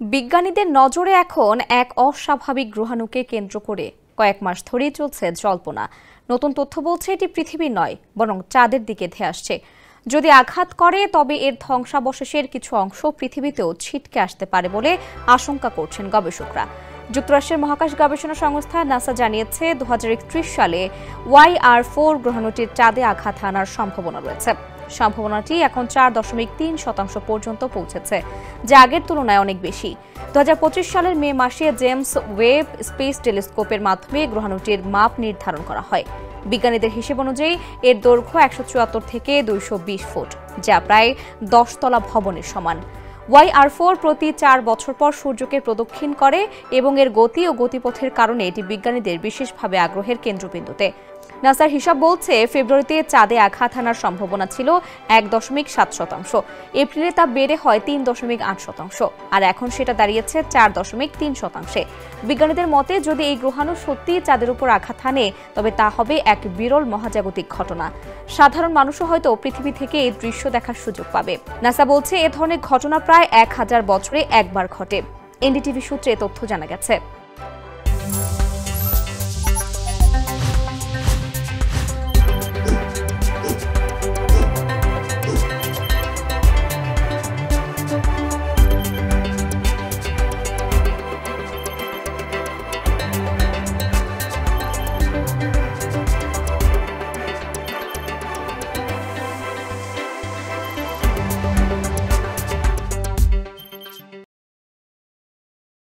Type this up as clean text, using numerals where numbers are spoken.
বিজ্ঞানীদের নজরে এখন এক অস্বাভাবিক গ্রহাণুকে কেন্দ্র করে কয়েক মাস ধরেই চলছে জল্পনা। নতুন তথ্য বলছে এটি পৃথিবীর নয়, বরং চাঁদের দিকে ধেয়ে আসছে। যদি আঘাত করে তবে এর ধ্বংসাবশেষের কিছু অংশ পৃথিবীতেও ছিটকে আসতে পারে বলে আশঙ্কা করছেন গবেষকরা। যুক্তরাষ্ট্রের মহাকাশ গবেষণা সংস্থা নাসা জানিয়েছে 2031 সালে YR4 গ্রহাণুটির চাঁদে আঘাত হানার সম্ভাবনা রয়েছে। সম্ভাবনাটি এখন 4.3% পর্যন্ত পৌঁছেছে, যা আগের তুলনায় অনেক বেশি। 2025 সালের মে মাসে জেমস ওয়েব স্পেস টেলিস্কোপের মাধ্যমে গ্রহাণুটির মাপ নির্ধারণ করা হয়। বিজ্ঞানীদের হিসেব অনুযায়ী এর দৈর্ঘ্য 174 থেকে 220 ফুট, যা প্রায় 10 তলা ভবনের সমান। YR4 প্রতি 4 বছর পর সূর্যকে প্রদক্ষিণ করে এবং এর গতি ও গতিপথের কারণে এটি বিজ্ঞানীদের বিশেষভাবে আগ্রহের কেন্দ্রবিন্দুতে। নাসার হিসাব বলছে ফেব্রুয়ারিতে চাঁদে আঘাত হানার সম্ভাবনা ছিল 1.7%। এপ্রিলে তা বেড়ে হয় 3.8%, আর এখন সেটা দাঁড়িয়েছে 4.3%। বিজ্ঞানীদের মতে যদি এই গ্রহাণু সত্যিই চাঁদের উপর আঘাত হানে তবে তা হবে এক বিরল মহাজাগতিক ঘটনা। সাধারণ মানুষও হয়তো পৃথিবী থেকে এই দৃশ্য দেখার সুযোগ পাবে। নাসা বলছে এ ধরনের ঘটনা প্রায় 1000 বছরে একবার ঘটে। এনডিটিভি সূত্রে তথ্য জানা গেছে।